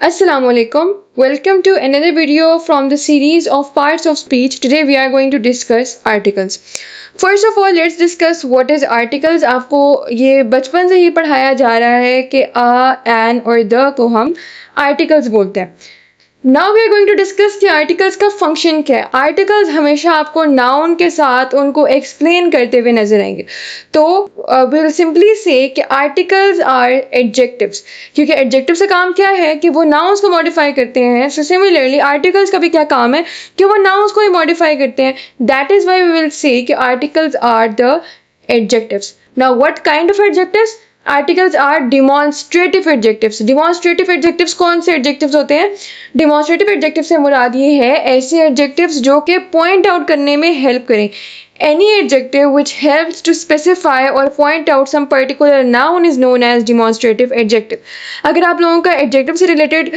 Assalamu alaikum. Welcome to another video from the series of parts of speech. Today we are going to discuss articles. First of all, let's discuss what is articles. आपको ये बचपन से ही पढ़ाया जा रहा है कि a, an और the को हम articles बोलते हैं. Now we are going to discuss कि आर्टिकल्स का फंक्शन क्या है. आर्टिकल्स हमेशा आपको नाउन के साथ उनको एक्सप्लेन करते हुए नजर आएंगे. तो we'll simply say कि आर्टिकल्स आर एडजेक्टिव्स, क्योंकि एडजेक्टिव से काम क्या है कि वो नाउन्स को मॉडिफाई करते हैं. सो सिमिलरली आर्टिकल्स का भी क्या काम है कि वो नाउन्स को ही मॉडिफाई करते हैं. That is why we will say कि articles are the adjectives. Now what kind of adjectives? Articles are demonstrative adjectives. Demonstrative adjectives कौन से एडजेक्टिव्स होते हैं? डिमॉन्स्ट्रेटिव एडजेक्टिव से मुराद ये है ऐसे एडजेक्टिव्स जो कि पॉइंट आउट करने में हेल्प करें. Any adjective which helps to specify or point out some particular noun is known as demonstrative adjective. अगर आप लोगों का adjective से related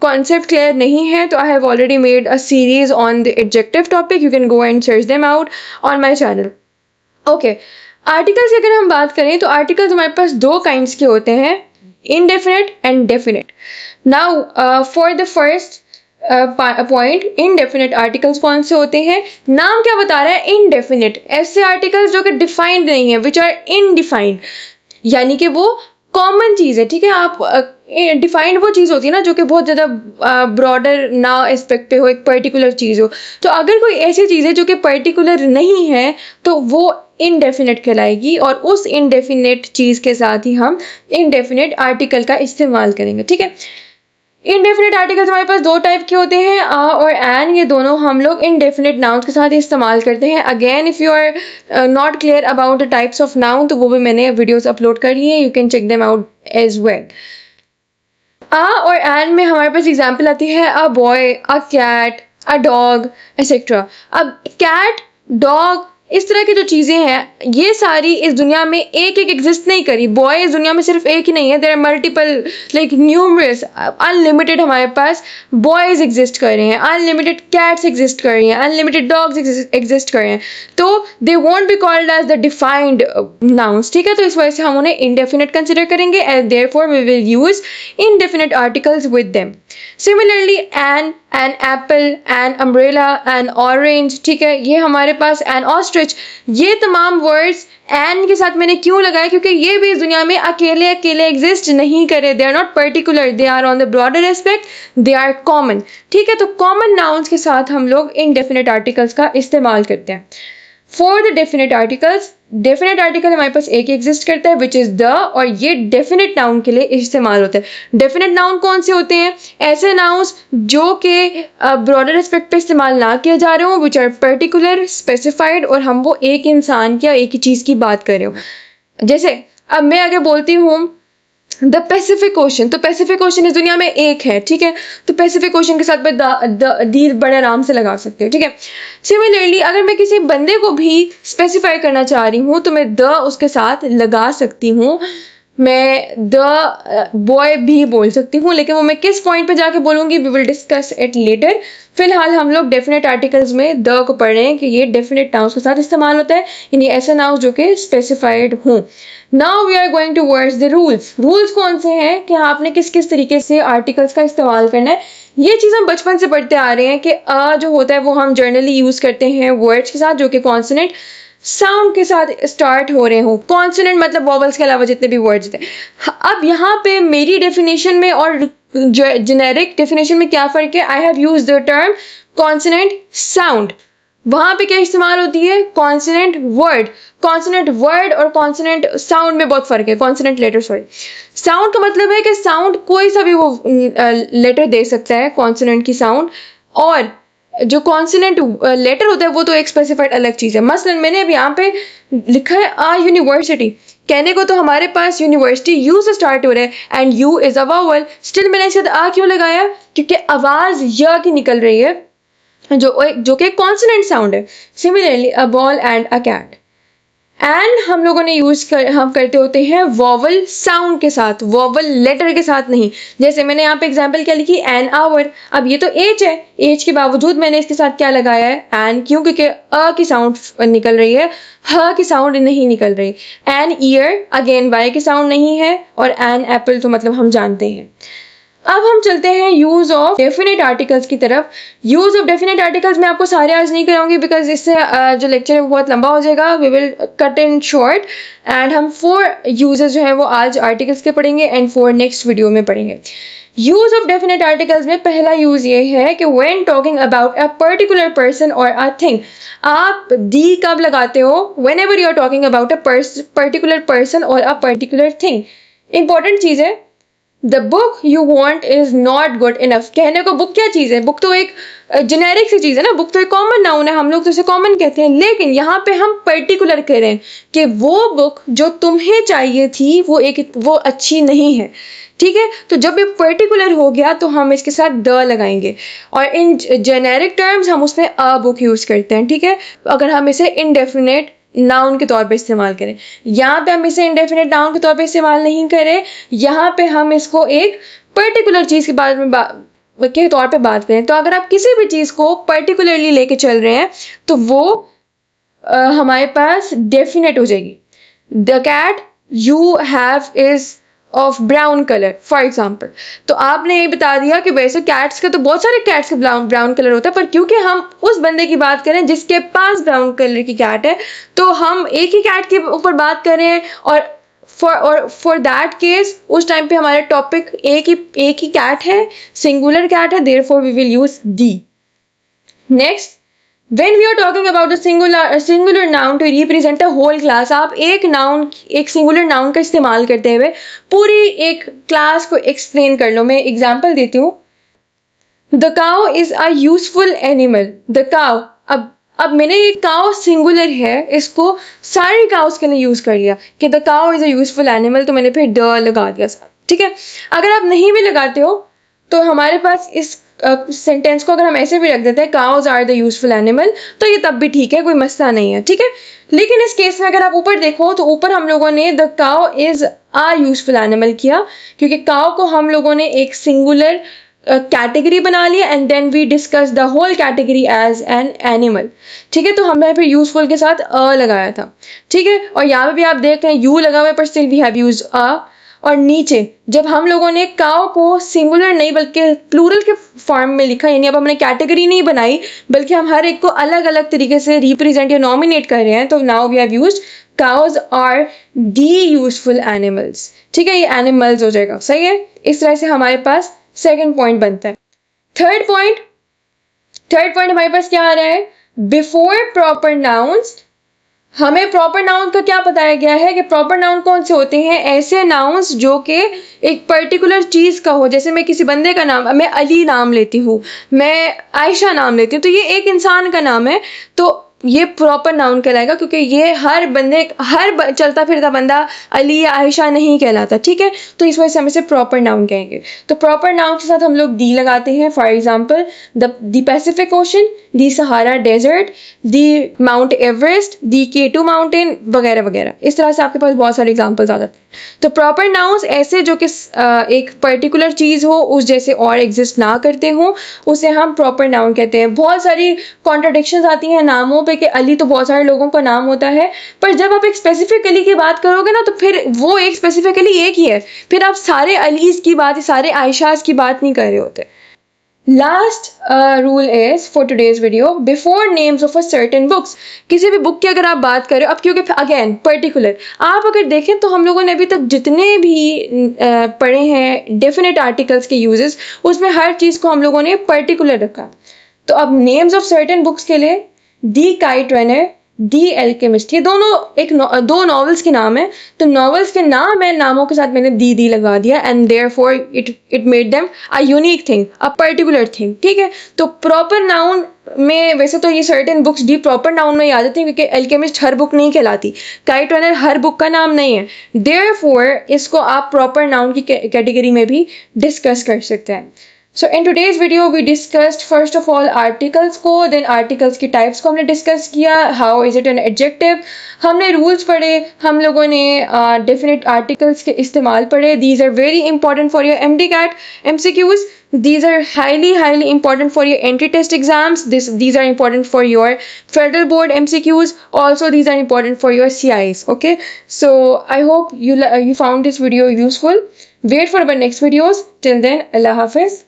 concept clear नहीं है तो I have already made a series on the adjective topic. You can go and search them out on my channel. Okay. Articles की अगर हम बात करें तो आर्टिकल्स हमारे पास दो काइंड्स के होते हैं, indefinite and definite. Now for the first point, indefinite articles कौन से होते हैं? नाम क्या बता रहा है? इनडेफिनेट. ऐसे आर्टिकल्स जो कि डिफाइंड नहीं है, विच आर इनडिफाइंड, यानी कि वो कॉमन चीज़ है. ठीक है, आप डिफाइंड वो चीज़ होती है ना जो कि बहुत ज़्यादा ब्रॉडर ना एस्पेक्ट पे हो, एक पर्टिकुलर चीज़ हो. तो अगर कोई ऐसी चीज़ है जो कि पर्टिकुलर नहीं है तो वो इनडेफिनेट कहलाएगी, और उस इनडेफिनेट चीज़ के साथ ही हम इनडेफिनेट आर्टिकल का इस्तेमाल करेंगे. ठीक है, इनडेफिनेट आर्टिकल्स हमारे पास दो टाइप के होते हैं, आ और एन. ये दोनों हम लोग इनडेफिनेट नाउन्स के साथ इस्तेमाल करते हैं. Again if you are not clear about the types of noun तो वो भी मैंने वीडियोस अपलोड कर लिए, you can check them out as well. A और एन में हमारे पास एग्जाम्पल आती है a boy, a cat, a dog etcetera. अब कैट, डॉग, इस तरह की जो चीज़ें हैं ये सारी इस दुनिया में एक एक एग्जिस्ट नहीं करी. बॉय इस दुनिया में सिर्फ एक ही नहीं है, there are multiple, like numerous, unlimited हमारे पास बॉयज़ एग्जिस्ट कर रहे हैं, अनलिमिटेड कैट्स एग्जिस्ट कर रही हैं, अनलिमिटेड डॉग्स एग्जिस्ट कर रहे हैं. तो they won't be called as the defined nouns. ठीक है, तो इस वजह से हम उन्हें इनडेफिनेट कंसिडर करेंगे and therefore we will use indefinite articles with them. Similarly an apple, an umbrella, an orange. ठीक है, ये हमारे पास an ostrich, ये तमाम वर्ड्स एन के साथ मैंने क्यों लगाया? क्योंकि ये भी इस दुनिया में अकेले अकेले एग्जिस्ट नहीं करे. They are not particular, they are on the broader aspect, they are common. ठीक है, तो कॉमन नाउन्स के साथ हम लोग इनडेफिनेट आर्टिकल्स का इस्तेमाल करते हैं. For the definite articles, definite article हमारे पास एक एग्जिस्ट करता है विच इज द, और ये डेफिनेट नाउन के लिए इस्तेमाल होता है. डेफिनेट नाउन कौन से होते हैं? ऐसे नाउन्स जो कि ब्रॉडर एस्पेक्ट पे इस्तेमाल ना किए जा रहे हो, विच आर पर्टिकुलर, स्पेसिफाइड, और हम वो एक इंसान या एक ही चीज़ की बात कर रहे हो. जैसे अब मैं अगर बोलती हूँ द पैसिफिक ओशन, तो पैसिफिक ओशन इस दुनिया में एक है. ठीक है, तो पैसिफिक ओशन के साथ दीर बड़े आराम से लगा सकते हो. ठीक है, सिमिलरली अगर मैं किसी बंदे को भी स्पेसिफाई करना चाह रही हूँ तो मैं द उसके साथ लगा सकती हूँ. मैं द बॉय भी बोल सकती हूँ, लेकिन वो मैं किस पॉइंट पे जाके बोलूँगी we will discuss it later. फिलहाल हम लोग डेफिनेट आर्टिकल्स में द को पढ़ रहे हैं कि ये डेफिनेट नाउन्स के साथ इस्तेमाल होता है, यानी ऐसे नाउन्स जो कि स्पेसिफाइड हों. Now we are going towards the rules. Rules कौन से हैं कि आपने किस किस तरीके से आर्टिकल्स का इस्तेमाल करना है. ये चीज़ हम बचपन से पढ़ते आ रहे हैं कि अ जो होता है वो हम जनरली यूज़ करते हैं वर्ड्स के साथ जो कि कॉन्सोनेंट साउंड के साथ स्टार्ट हो रहे हो. कॉन्सोनेंट मतलब वॉवल्स के अलावा जितने भी वर्ड्स थे. अब यहाँ पे मेरी डेफिनेशन में और जेनेरिक डेफिनेशन में क्या फ़र्क है? I have use the term consonant sound. वहाँ पे क्या इस्तेमाल होती है? Consonant word. कॉन्सोनेंट वर्ड और कॉन्सोनेंट साउंड में बहुत फ़र्क है. कॉन्सोनेंट लेटर, सॉरी, साउंड का मतलब है कि साउंड कोई सा भी वो लेटर दे सकता है, कॉन्सोनेंट की साउंड. और जो कॉन्सोनेंट लेटर होता है वो तो एक स्पेसिफाइड अलग चीज़ है. मसलन मैंने अब यहाँ पे लिखा है आ यूनिवर्सिटी. कहने को तो हमारे पास यूनिवर्सिटी यू से स्टार्ट हो रहा है and you is a vowel. Still मैंने इसके साथ आ क्यों लगाया? क्योंकि आवाज़ य की निकल रही है जो कि कॉन्सोनेंट साउंड है. Similarly a ball and a cat. And हम लोगों ने हम करते होते हैं वॉवल साउंड के साथ, वॉवल लेटर के साथ नहीं। जैसे मैंने यहाँ पे एग्जांपल क्या लिखी, एन आवर। अब ये तो एच है, एच के बावजूद मैंने इसके साथ क्या लगाया है, एन। क्यों? क्योंकि अ की साउंड निकल रही है, ह की साउंड नहीं निकल रही। एन ईयर, अगेन वाई की साउंड नहीं है, और एन एप्पल तो मतलब हम जानते हैं। अब हम चलते हैं यूज ऑफ डेफिनेट आर्टिकल्स की तरफ। यूज ऑफ डेफिनेट आर्टिकल्स मैं आपको सारे आज नहीं कराऊंगी, बिकॉज इससे जो लेक्चर है वो बहुत लंबा हो जाएगा। We will cut in short, and हम 4 यूजेस जो है वो आज आर्टिकल्स के पढ़ेंगे एंड 4 नेक्स्ट वीडियो में पढ़ेंगे। यूज ऑफ डेफिनेट आर्टिकल्स में पहला यूज ये है कि when talking about a particular person और अ थिंग, आप दी कब लगाते हो? Whenever you are talking about a particular person और अ पर्टिकुलर थिंग। इंपॉर्टेंट चीज है, the book you want is not good enough. कहने को बुक क्या चीज है? बुक तो एक जेनेरिक सी चीज है ना, बुक तो एक कॉमन नाउन है, हम लोग तो उसे कॉमन कहते हैं। लेकिन यहाँ पे हम पर्टिकुलर कह रहे हैं कि वो बुक जो तुम्हें चाहिए थी वो अच्छी नहीं है। ठीक है, तो जब ये पर्टिकुलर हो गया तो हम इसके साथ द लगाएंगे, और इन जेनेरिक टर्म्स हम उसमें अ बुक यूज करते हैं। ठीक है, अगर हम इसे इनडेफिनेट नाउन के तौर पे इस्तेमाल करें, यहाँ पे हम इसे इंडेफिनेट नाउन के तौर पे इस्तेमाल नहीं करें, यहाँ पे हम इसको एक पर्टिकुलर चीज के बारे में के तौर पे बात करें। तो अगर आप किसी भी चीज को पर्टिकुलरली लेके चल रहे हैं तो वो हमारे पास डेफिनेट हो जाएगी। The cat you have is of brown colour, for example. तो आपने ये बता दिया कि वैसे कैट्स के तो बहुत सारे कैट्स का ब्राउन कलर होता है, पर क्योंकि हम उस बंदे की बात करें जिसके पास ब्राउन कलर की कैट है, तो हम एक ही कैट के ऊपर बात कर रहे हैं, और फॉर दैट केस उस टाइम पे हमारा टॉपिक एक ही कैट है, सिंगुलर कैट है, therefore we will use the. Next, when we are talking about a singular noun to represent a whole class, आप एक singular noun का इस्तेमाल करते हुए पूरी एक क्लास को एक्सप्लेन कर लो। मैं एग्जांपल देती हूँ, the cow is a useful animal। the cow, अब मैंने ये काउ सिंगुलर है, इसको सारी काउस के लिए यूज कर लिया कि the cow is a useful animal, तो मैंने फिर द लगा दिया साथ। ठीक है, अगर आप नहीं भी लगाते हो तो हमारे पास इस सेंटेंस को अगर हम ऐसे भी रख देते हैं, cows are the useful animal, तो ये तब भी ठीक है, कोई मसला नहीं है। ठीक है, लेकिन इस केस में अगर आप ऊपर देखो तो ऊपर हम लोगों ने the cow is a useful animal किया, क्योंकि काउ को हम लोगों ने एक सिंगुलर कैटेगरी बना लिया, and then we discuss the whole category as an animal. ठीक है, तो हमने फिर यूजफुल के साथ अ लगाया था। ठीक है, और यहाँ पे भी आप देख रहे हैं यू लगा हुआ है, पर still we have used a. और नीचे जब हम लोगों ने काउ को सिंगुलर नहीं बल्कि प्लूरल के फॉर्म में लिखा, यानी अब हमने कैटेगरी नहीं बनाई बल्कि हम हर एक को अलग अलग तरीके से रिप्रेजेंट या नॉमिनेट कर रहे हैं, तो now we have used cows are the useful animals. ठीक है, ये एनिमल्स हो जाएगा, सही है। इस तरह से हमारे पास सेकंड पॉइंट बनता है। थर्ड पॉइंट हमारे पास क्या आ रहा है, बिफोर प्रॉपर नाउन्स। हमें प्रॉपर नाउन का क्या बताया गया है कि प्रॉपर नाउन कौन से होते हैं? ऐसे नाउन्स जो कि एक पर्टिकुलर चीज का हो। जैसे मैं किसी बंदे का नाम, मैं अली नाम लेती हूँ, मैं आयशा नाम लेती हूँ, तो ये एक इंसान का नाम है, तो ये प्रॉपर नाउन कहलाएगा, क्योंकि ये हर चलता फिरता बंदा अली या आयशा नहीं कहलाता। ठीक है, तो इस वजह से हम इसे प्रॉपर नाउन कहेंगे। तो प्रॉपर नाउन के साथ हम लोग दी लगाते हैं, for example the Pacific Ocean, the Sahara Desert, the Mount Everest, the K2 mountain, वगैरह वगैरह। इस तरह से आपके पास बहुत सारे एग्जाम्पल्स आ जाते हैं। तो प्रॉपर नाउन्स ऐसे जो कि एक पर्टिकुलर चीज हो, उस जैसे और एग्जिस्ट ना करते हो, उसे हम प्रॉपर नाउन कहते हैं। बहुत सारी कॉन्ट्राडिक्शंस आती हैं नामों पे कि अली तो बहुत सारे लोगों का नाम होता है, पर जब आप एक स्पेसिफिक अली की बात करोगे ना, तो फिर वो एक स्पेसिफिक अली एक ही है, फिर आप सारे अलीज की बात, सारे आयशाज की बात नहीं कर रहे होते। Last rule is for today's video, before names of a certain books. किसी भी बुक की अगर आप बात करें, अब क्योंकि अगेन पर्टिकुलर, आप अगर देखें तो हम लोगों ने अभी तक जितने भी पढ़े हैं डेफिनेट आर्टिकल्स के यूजेस, उसमें हर चीज को हम लोगों ने पर्टिकुलर रखा। तो अब नेम्स ऑफ सर्टेन बुक्स के लिए दी काइट रनर, दी एल्केमिस्ट, ये दोनों दो नॉवेल्स के नाम है, तो नॉवेल्स के नाम है, नामों के साथ मैंने दी लगा दिया, and therefore it made them a unique thing, a particular thing. ठीक है, तो प्रॉपर नाउन में वैसे तो ये सर्टेन बुक्स भी प्रॉपर नाउन में ही आ जाती हैं, क्योंकि एल्केमिस्ट हर बुक नहीं कहलाती, काइट रनर हर बुक का नाम नहीं है, देयरफॉर इसको आप प्रॉपर नाउन की कैटेगरी में भी डिस्कस कर सकते हैं। So in today's video we discussed first of all articles को, then articles की types को हमने discuss किया, how is it an adjective, हमने rules पढ़े, हम लोगों ने definite articles के इस्तेमाल पढ़े. These are very important for your MDCAT MCQs. These are highly important for your entry test exams. These are important for your federal board MCQs. Also these are important for your CIs. Okay, so I hope you found this video useful. Wait for our next videos. Till then, Allah Hafiz.